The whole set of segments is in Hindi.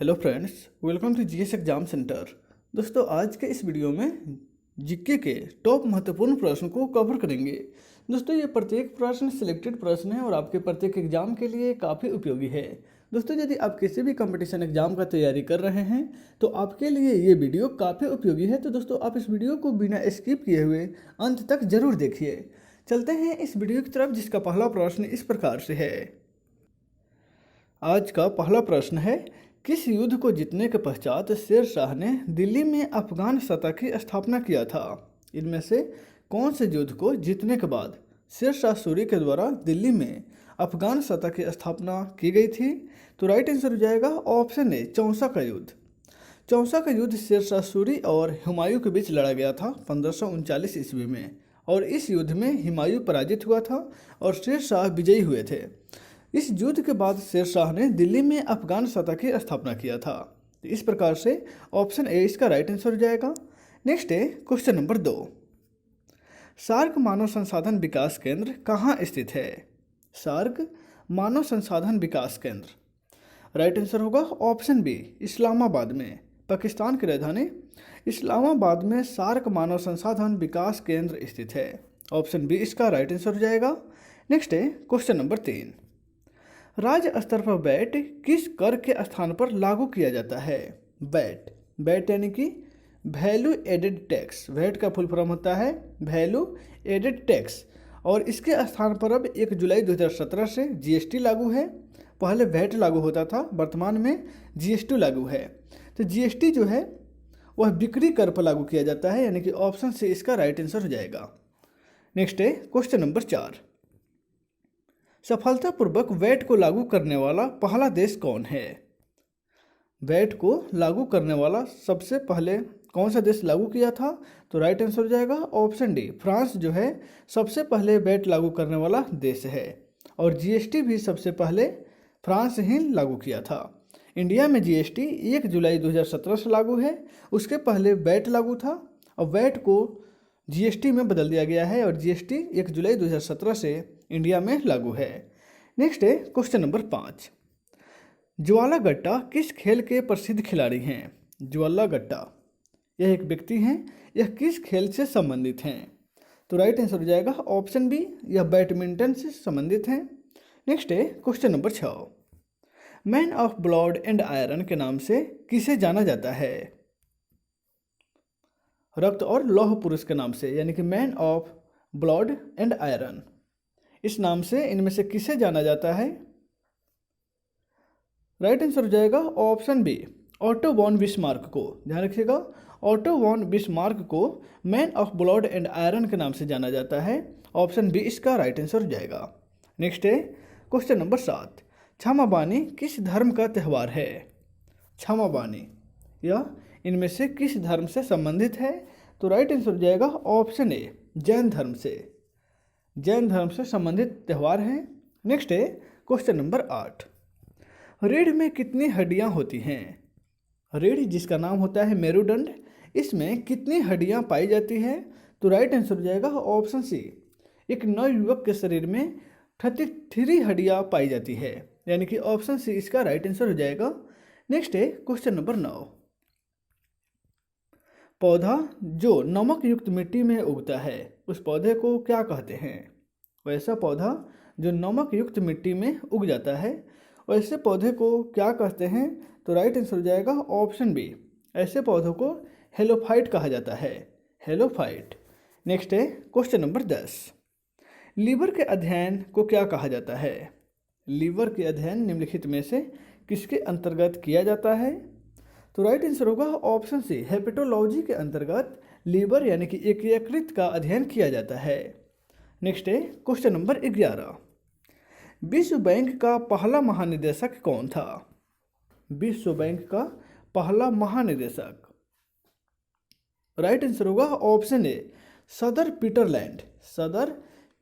Hello friends, welcome to GS exam centre. दोस्तों, आज के इस वीडियो में जीके के टॉप महत्वपूर्ण प्रश्न को कवर करेंगे। दोस्तों, ये प्रत्येक प्रश्न सिलेक्टेड प्रश्न है और आपके प्रत्येक एग्जाम के लिए काफ़ी उपयोगी है। दोस्तों, यदि आप किसी भी कंपटीशन एग्जाम का तैयारी कर रहे हैं तो आपके लिए ये वीडियो काफ़ी उपयोगी है। तो दोस्तों, आप इस वीडियो को बिना स्किप किए हुए अंत तक जरूर देखिए। चलते हैं इस वीडियो की तरफ, जिसका पहला प्रश्न इस प्रकार से है। आज का पहला प्रश्न है, किस युद्ध को जीतने के पश्चात शेर शाह ने दिल्ली में अफगान सत्ता की स्थापना किया था? इनमें से कौन से युद्ध को जीतने के बाद शेर शाह सूरी के द्वारा दिल्ली में अफगान सत्ता की स्थापना की गई थी? तो राइट आंसर हो जाएगा ऑप्शन ए, चौसा का युद्ध। चौसा का युद्ध शेर शाह सूरी और हुमायूं के बीच लड़ा गया था 1539 ईस्वी में, और इस युद्ध में हुमायूं पराजित हुआ था और शेर शाह विजयी हुए थे। इस युद्ध के बाद शेर शाह ने दिल्ली में अफगान सत्ता की स्थापना किया था। तो इस प्रकार से ऑप्शन ए इसका राइट आंसर हो जाएगा। नेक्स्ट है क्वेश्चन नंबर 2। सार्क मानव संसाधन विकास केंद्र कहाँ स्थित है? सार्क मानव संसाधन विकास केंद्र राइट आंसर होगा ऑप्शन बी, इस्लामाबाद में। पाकिस्तान की राजधानी इस्लामाबाद में सार्क मानव संसाधन विकास केंद्र स्थित है। ऑप्शन बी इसका राइट आंसर हो जाएगा। नेक्स्ट है क्वेश्चन नंबर 3। राज्य स्तर पर वैट किस कर के स्थान पर लागू किया जाता है? वैट वैट यानी कि वैल्यू एडेड टैक्स। वैट का फुल फॉर्म होता है वैल्यू एडेड टैक्स, और इसके स्थान पर अब 1 जुलाई 2017 से जीएसटी लागू है। पहले वैट लागू होता था, वर्तमान में जीएसटी लागू है। तो जीएसटी जो है वह बिक्री कर पर लागू किया जाता है, यानी कि ऑप्शन से इसका राइट आंसर हो जाएगा। नेक्स्ट है क्वेश्चन नंबर 4। सफलतापूर्वक वैट को लागू करने वाला पहला देश कौन है? वैट को लागू करने वाला सबसे पहले कौन सा देश लागू किया था? तो राइट आंसर हो जाएगा ऑप्शन डी, फ्रांस जो है सबसे पहले वैट लागू करने वाला देश है, और जीएसटी भी सबसे पहले फ्रांस ही लागू किया था। इंडिया में जीएसटी 1 जुलाई 2017 से लागू है, उसके पहले वैट लागू था और वैट को जीएसटी में बदल दिया गया है, और जीएसटी 1 जुलाई 2017 से इंडिया में लागू है। नेक्स्ट है क्वेश्चन नंबर 5। ज्वाला गट्टा किस खेल के प्रसिद्ध खिलाड़ी हैं? ज्वाला गट्टा यह एक व्यक्ति हैं, यह किस खेल से संबंधित हैं? तो राइट आंसर हो जाएगा ऑप्शन बी, यह बैडमिंटन से संबंधित हैं। नेक्स्ट है question number 6। Man of blood and iron के नाम से किसे जाना जाता है? रक्त और लौह पुरुष के नाम से, यानी कि man of blood and iron, इस नाम से इनमें से किसे जाना जाता है? राइट आंसर हो जाएगा option B, Otto von Bismarck को। ध्यान रखिएगा, ऑटो वॉन बिस्मार्क को man of blood and iron के नाम से जाना जाता है। ऑप्शन बी इसका राइट आंसर हो जाएगा। नेक्स्ट है क्वेश्चन नंबर 7। क्षमाबानी किस धर्म का त्यौहार है? क्षमाबानी यह इनमें से किस धर्म से संबंधित है? तो राइट आंसर हो जाएगा ऑप्शन ए, जैन धर्म से। जैन धर्म से संबंधित त्यौहार है। नेक्स्ट है क्वेश्चन नंबर 8। रीढ़ में कितनी हड्डियां होती हैं? रीढ़ जिसका नाम होता है मेरुदंड, इसमें कितनी हड्डियां पाई जाती है? तो राइट आंसर हो जाएगा ऑप्शन सी, एक नवयुवक के शरीर में 33 हड्डियां पाई जाती है, यानी कि ऑप्शन सी इसका राइट आंसर हो जाएगा। नेक्स्ट है क्वेश्चन नंबर 9। पौधा जो नमक युक्त मिट्टी में उगता है उस पौधे को क्या कहते हैं? वैसा पौधा जो नमक युक्त मिट्टी में उग जाता है, वैसे पौधे को क्या कहते हैं? तो राइट आंसर हो जाएगा ऑप्शन बी, ऐसे पौधों को हेलोफाइट कहा जाता है, हेलोफाइट। नेक्स्ट है क्वेश्चन नंबर 10। लीवर के अध्ययन को क्या कहा जाता है? लीवर के अध्ययन निम्नलिखित में से किसके अंतर्गत किया जाता है? तो राइट आंसर होगा ऑप्शन सी, हेपेटोलॉजी के अंतर्गत लीवर यानी कि एक यकृत का अध्ययन किया जाता है। नेक्स्ट है क्वेश्चन नंबर 11। विश्व बैंक का पहला महानिदेशक कौन था? विश्व बैंक का पहला महानिदेशक राइट आंसर होगा ऑप्शन ए, सदर पीटरलैंड। सदर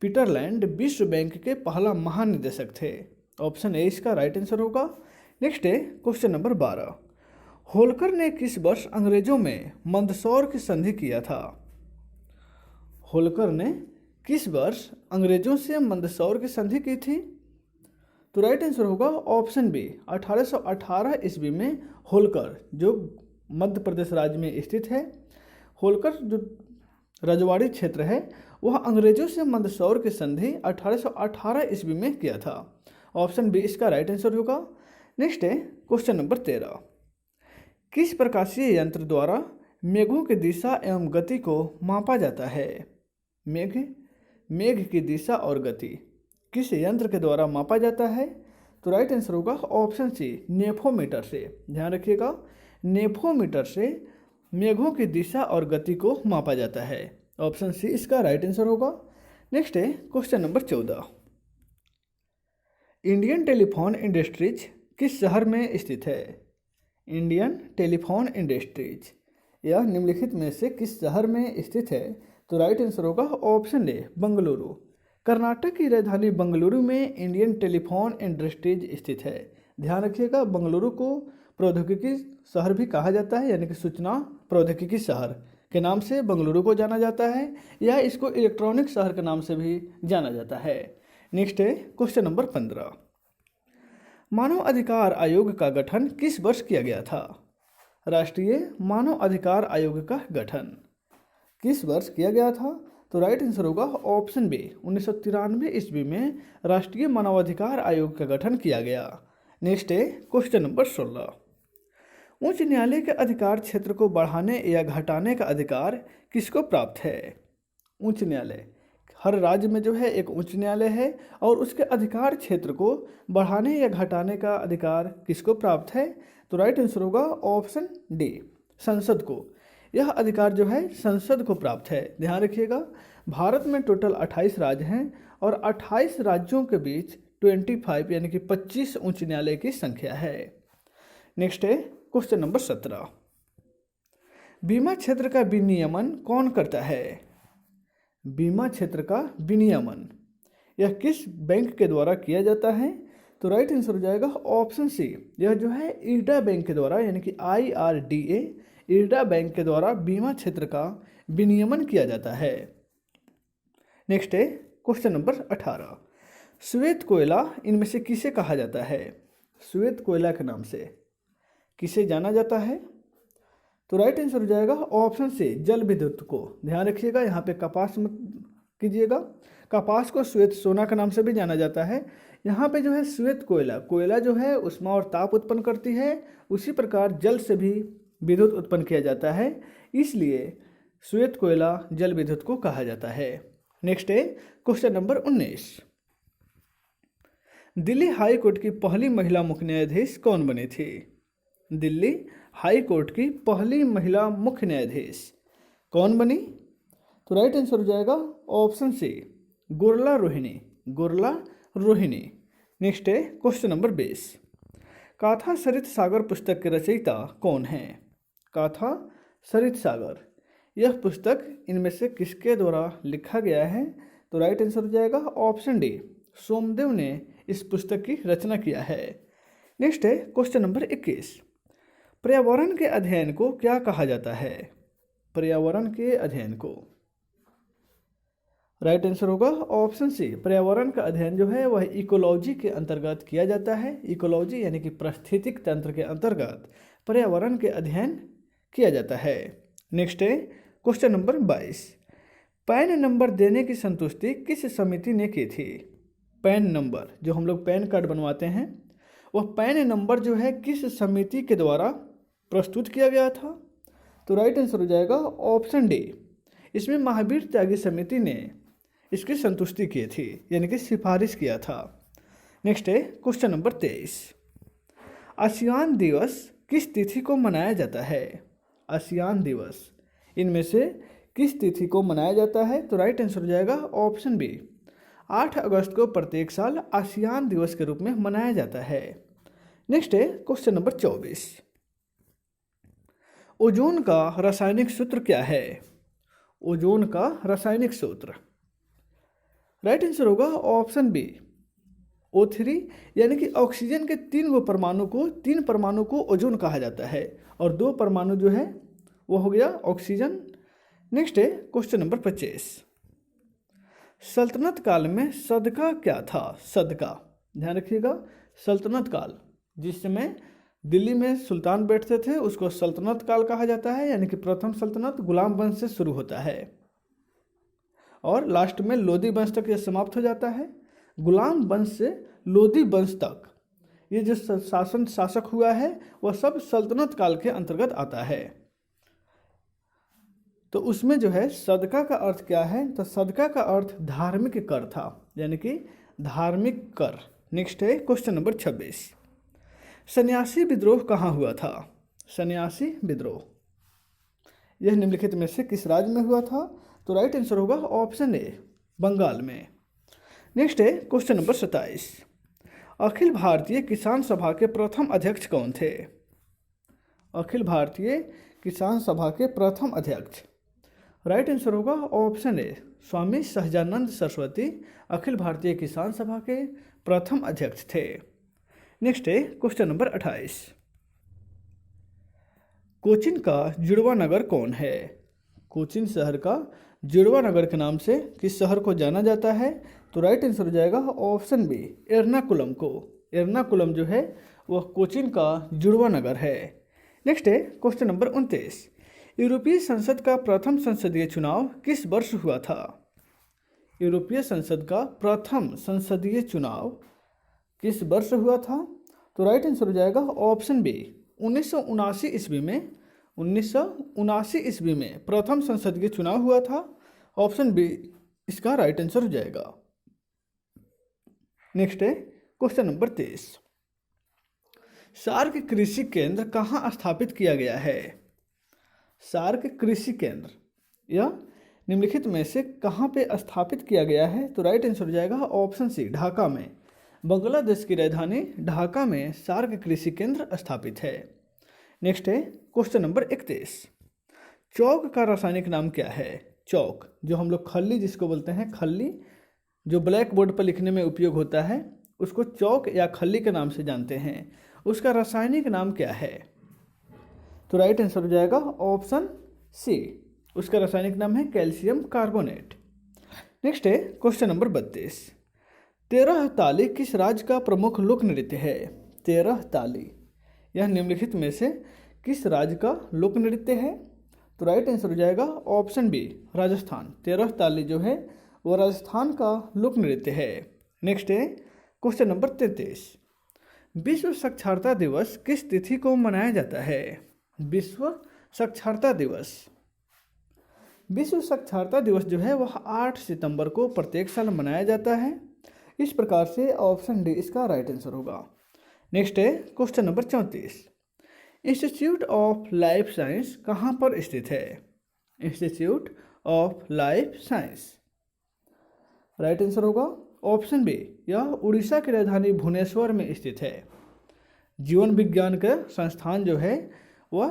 पीटरलैंड विश्व बैंक के पहला महानिदेशक थे। ऑप्शन ए इसका राइट आंसर होगा। नेक्स्ट है क्वेश्चन नंबर 12। होल्कर ने किस वर्ष अंग्रेजों में मंदसौर की संधि किया था? होल्कर ने किस वर्ष अंग्रेजों से मंदसौर की संधि की थी? तो राइट आंसर होगा ऑप्शन बी 1818 ईस्वी में होलकर, जो मध्य प्रदेश राज्य में स्थित है। होलकर जो रजवाड़ी क्षेत्र है वह अंग्रेजों से मंदसौर की संधि 1818 ईस्वी में किया था। ऑप्शन बी इसका राइट आंसर होगा। नेक्स्ट है क्वेश्चन नंबर 13। किस प्रकाशीय यंत्र द्वारा मेघों की दिशा एवं गति को मापा जाता है? मेघ की दिशा और गति किस यंत्र के द्वारा मापा जाता है? तो राइट आंसर होगा ऑप्शन सी नेफोमीटर से। ध्यान रखिएगा, नेफोमीटर से मेघों की दिशा और गति को मापा जाता है। ऑप्शन सी इसका राइट आंसर होगा। नेक्स्ट है question number 14। Indian telephone industries किस शहर में स्थित है? इंडियन टेलीफोन इंडस्ट्रीज यह निम्नलिखित में से किस शहर में स्थित है? तो राइट आंसर होगा ऑप्शन ए बंगलुरु। कर्नाटक की राजधानी बंगलुरु में इंडियन टेलीफोन इंडस्ट्रीज स्थित है। ध्यान रखिएगा, बंगलुरु को प्रौद्योगिकी शहर भी कहा जाता है, यानी कि सूचना प्रौद्योगिकी शहर के नाम से बंगलुरु को जाना जाता है, या इसको इलेक्ट्रॉनिक शहर के नाम से भी जाना जाता है। नेक्स्ट है क्वेश्चन नंबर 15। मानव अधिकार आयोग का गठन किस वर्ष किया गया था? राष्ट्रीय मानव अधिकार आयोग का गठन किस वर्ष किया गया था? तो राइट आंसर होगा ऑप्शन बी 1993 ईस्वी में राष्ट्रीय मानवाधिकार आयोग का गठन किया गया। नेक्स्ट है क्वेश्चन नंबर 16। उच्च न्यायालय के अधिकार क्षेत्र को बढ़ाने या घटाने का अधिकार किसको प्राप्त है? उच्च न्यायालय, हर राज्य में जो है एक उच्च न्यायालय है और उसके अधिकार क्षेत्र को बढ़ाने या घटाने का अधिकार किसको प्राप्त है? तो राइट आंसर होगा ऑप्शन डी संसद को। यह अधिकार जो है संसद को प्राप्त है। ध्यान रखिएगा, भारत में टोटल 28 राज्य हैं और 28 राज्यों के बीच 25 यानी कि 25 उच्च न्यायालय की संख्या है। नेक्स्ट है क्वेश्चन नंबर 17। बीमा क्षेत्र का विनियमन कौन करता है? बीमा क्षेत्र का विनियमन यह किस बैंक के द्वारा किया जाता है? तो राइट आंसर हो जाएगा ऑप्शन सी, यह जो है इरडा बैंक के द्वारा, यानी कि IRDA इरडा बैंक के द्वारा बीमा क्षेत्र का विनियमन किया जाता है। नेक्स्ट है क्वेश्चन नंबर 18। श्वेत कोयला इनमें से किसे कहा जाता है? श्वेत कोयला के नाम से किसे जाना जाता है? तो राइट आंसर हो जाएगा ऑप्शन से जल विद्युत को। ध्यान रखिएगा, यहाँ पे कपास मत कीजिएगा, कपास को श्वेत सोना के नाम से भी जाना जाता है। यहाँ पे जो है श्वेत कोयला जो है ऊष्मा और ताप उत्पन्न करती है, उसी प्रकार जल से भी विद्युत उत्पन्न किया जाता है, इसलिए श्वेत कोयला जल विद्युत को कहा जाता है। नेक्स्ट है question number 19। Delhi high court की पहली महिला मुख्य न्यायाधीश कौन बनी थी? दिल्ली हाई कोर्ट की पहली महिला मुख्य न्यायाधीश कौन बनी? तो राइट आंसर हो जाएगा ऑप्शन सी गुरला रोहिणी। नेक्स्ट है क्वेश्चन नंबर 20। काथा सरित सागर पुस्तक के रचयिता कौन है? काथा सरित सागर यह पुस्तक इनमें से किसके द्वारा लिखा गया है? तो राइट आंसर हो जाएगा ऑप्शन डी सोमदेव ने इस पुस्तक की रचना किया है। नेक्स्ट है क्वेश्चन नंबर 21। पर्यावरण के अध्ययन को क्या कहा जाता है? पर्यावरण के अध्ययन को राइट आंसर होगा ऑप्शन सी पर्यावरण का अध्ययन जो है वह इकोलॉजी के अंतर्गत किया जाता है। इकोलॉजी यानी कि पारिस्थितिक तंत्र के अंतर्गत पर्यावरण के अध्ययन किया जाता है। नेक्स्ट है क्वेश्चन नंबर 22। पैन नंबर देने की संतुष्टि किस समिति ने की थी? पैन नंबर जो हम लोग पैन कार्ड बनवाते हैं, वह पैन नंबर जो है किस समिति के द्वारा प्रस्तुत किया गया था? तो राइट आंसर हो जाएगा ऑप्शन डी, इसमें महावीर त्यागी समिति ने इसकी संतुष्टि की थी, यानी कि सिफारिश किया था। नेक्स्ट है क्वेश्चन नंबर 23। आसियान दिवस किस तिथि को मनाया जाता है? आसियान दिवस इनमें से किस तिथि को मनाया जाता है? तो राइट आंसर हो जाएगा ऑप्शन बी 8 अगस्त को प्रत्येक साल आसियान दिवस के रूप में मनाया जाता है। नेक्स्ट है क्वेश्चन नंबर 24। ओजोन का रासायनिक सूत्र क्या है? ओजोन का रासायनिक सूत्र राइट आंसर होगा ऑप्शन बी O3, यानी कि ऑक्सीजन के 3 परमाणु को ओजोन कहा जाता है और 2 परमाणु जो है वो हो गया ऑक्सीजन। नेक्स्ट है क्वेश्चन नंबर 25। सल्तनत काल में सदका क्या था? सदका ध्यान रखिएगा, सल्तनत काल, जिस समय दिल्ली में सुल्तान बैठते थे उसको सल्तनत काल कहा जाता है, यानी कि प्रथम सल्तनत गुलाम वंश से शुरू होता है और लास्ट में लोदी वंश तक यह समाप्त हो जाता है। गुलाम वंश से लोदी वंश तक ये जो शासक हुआ है वह सब सल्तनत काल के अंतर्गत आता है। तो उसमें जो है सदका का अर्थ क्या है, तो सदका का अर्थ धार्मिक कर था, यानी कि धार्मिक कर। नेक्स्ट है क्वेश्चन नंबर 26, सन्यासी विद्रोह कहाँ हुआ था? सन्यासी विद्रोह यह निम्नलिखित में से किस राज्य में हुआ था? तो राइट आंसर होगा ऑप्शन ए, बंगाल में। नेक्स्ट है क्वेश्चन नंबर 27, अखिल भारतीय किसान सभा के प्रथम अध्यक्ष कौन थे? अखिल भारतीय किसान सभा के प्रथम अध्यक्ष, राइट आंसर होगा ऑप्शन ए, स्वामी सहजानंद सरस्वती अखिल भारतीय किसान सभा के प्रथम अध्यक्ष थे। नेक्स्ट है क्वेश्चन नंबर 28, कोचीन का जुड़वा नगर कौन है? कोचीन शहर का जुड़वा नगर के नाम से किस शहर को जाना जाता है? तो राइट आंसर हो जाएगा ऑप्शन बी, एर्नाकुलम को। एर्नाकुलम जो है वह कोचीन का जुड़वा नगर है। नेक्स्ट है क्वेश्चन नंबर 29, यूरोपीय संसद का प्रथम संसदीय चुनाव किस वर्ष हुआ था? यूरोपीय संसद का प्रथम संसदीय चुनाव किस वर्ष हुआ था? तो राइट आंसर हो जाएगा ऑप्शन बी, 1979 ईस्वी में। 1979 ईस्वी में प्रथम संसदीय चुनाव हुआ था। ऑप्शन बी इसका राइट आंसर हो जाएगा। नेक्स्ट है क्वेश्चन नंबर 23, सार्क कृषि केंद्र कहाँ स्थापित किया गया है? सार्क कृषि केंद्र यह निम्नलिखित में से कहाँ पे स्थापित किया गया है? तो राइट आंसर हो जाएगा ऑप्शन सी, ढाका में। बांग्लादेश की राजधानी ढाका में सार्क कृषि केंद्र स्थापित है। नेक्स्ट है क्वेश्चन नंबर 31, चौक का रासायनिक नाम क्या है? चौक जो हम लोग खल्ली जिसको बोलते हैं, खल्ली जो ब्लैक बोर्ड पर लिखने में उपयोग होता है उसको चौक या खल्ली के नाम से जानते हैं, उसका रासायनिक नाम क्या है? तो राइट आंसर हो जाएगा ऑप्शन सी, उसका रासायनिक नाम है कैल्शियम कार्बोनेट। नेक्स्ट है क्वेश्चन नंबर 32, 13 ताली किस राज्य का प्रमुख लोक नृत्य है? 13 ताली यह निम्नलिखित में से किस राज्य का लोक नृत्य है? तो राइट आंसर हो जाएगा ऑप्शन बी, राजस्थान। 13 ताली जो है वो राजस्थान का लोक नृत्य है। नेक्स्ट है क्वेश्चन नंबर 33, विश्व साक्षरता दिवस किस तिथि को मनाया जाता है? विश्व साक्षरता दिवस, विश्व साक्षरता दिवस जो है वह 8 सितंबर को प्रत्येक साल मनाया जाता है। इस प्रकार से ऑप्शन डी इसका राइट आंसर होगा। नेक्स्ट है question number 34, institute of life science कहाँ पर स्थित है? Institute of life science, right answer होगा ऑप्शन बी, यह उड़ीसा की राजधानी भुवनेश्वर में स्थित है। जीवन विज्ञान का संस्थान जो है वह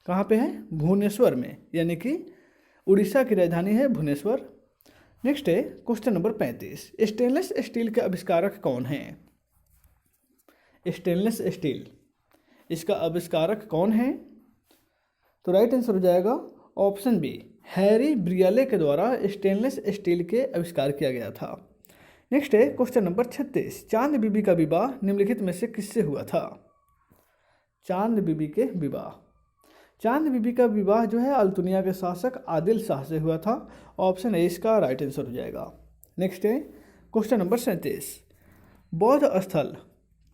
कहाँ पे है? भुवनेश्वर में, यानी कि उड़ीसा की राजधानी है भुवनेश्वर। नेक्स्ट है क्वेश्चन नंबर 35, स्टेनलेस स्टील के आविष्कारक कौन हैं? स्टेनलेस स्टील इसका आविष्कारक कौन है? तो राइट आंसर हो जाएगा ऑप्शन बी, हैरी ब्रियले के द्वारा स्टेनलेस स्टील के आविष्कार किया गया था। नेक्स्ट है क्वेश्चन नंबर 36, चांद बीबी का विवाह निम्नलिखित में से किससे हुआ था? चांद बीबी के विवाह, चांद बीबी का विवाह जो है अल्तुनिया के शासक आदिल शाह से हुआ था। ऑप्शन ए इसका राइट आंसर हो जाएगा। नेक्स्ट है क्वेश्चन नंबर 37, बौद्ध स्थल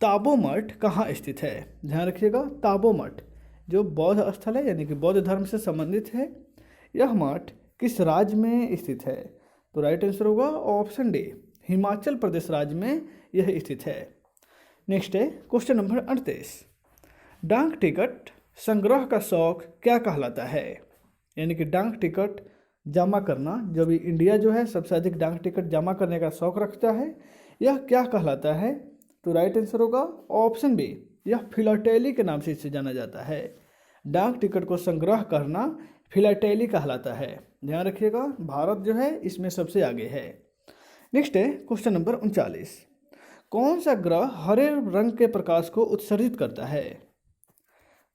ताबो मठ कहाँ स्थित है? ध्यान रखिएगा, ताबो मठ जो बौद्ध स्थल है यानी कि बौद्ध धर्म से संबंधित है, यह मठ किस राज्य में स्थित है? तो राइट आंसर होगा ऑप्शन डी, हिमाचल प्रदेश राज्य में यह स्थित है। नेक्स्ट है क्वेश्चन नंबर 38, डाक टिकट संग्रह का शौक क्या कहलाता है? यानी कि डाक टिकट जमा करना, जब इंडिया जो है सबसे अधिक डाक टिकट जमा करने का शौक रखता है, यह क्या कहलाता है? तो राइट आंसर होगा ऑप्शन बी, यह फिलाटेली के नाम से इसे जाना जाता है। डाक टिकट को संग्रह करना फिलाटेली कहलाता है। ध्यान रखिएगा, भारत जो है इसमें सबसे आगे है। नेक्स्ट है क्वेश्चन नंबर 39, कौन सा ग्रह हरे रंग के प्रकाश को उत्सर्जित करता है?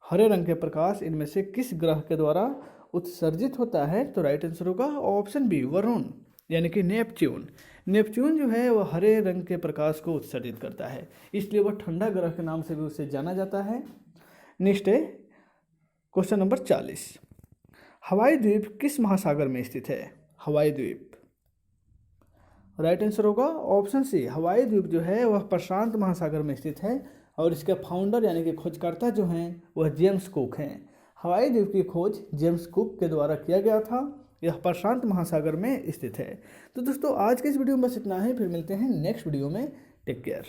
हरे रंग के प्रकाश इनमें से किस ग्रह के द्वारा उत्सर्जित होता है? तो राइट आंसर होगा ऑप्शन बी, वरुण यानी कि नेपच्यून। नेपच्यून जो है वह हरे रंग के प्रकाश को उत्सर्जित करता है, इसलिए वह ठंडा ग्रह के नाम से भी उसे जाना जाता है। नेक्स्ट है क्वेश्चन नंबर 40। हवाई द्वीप किस महासागर में स्थित है? हवाई द्वीप, राइट आंसर होगा ऑप्शन सी, हवाई द्वीप जो है वह प्रशांत महासागर में स्थित है और इसके फाउंडर यानी कि खोजकर्ता जो हैं वह जेम्स कुक हैं। हवाई द्वीप की खोज जेम्स कुक के द्वारा किया गया था। यह प्रशांत महासागर में स्थित है। तो दोस्तों आज के इस वीडियो में बस इतना ही, फिर मिलते हैं नेक्स्ट वीडियो में। Take care.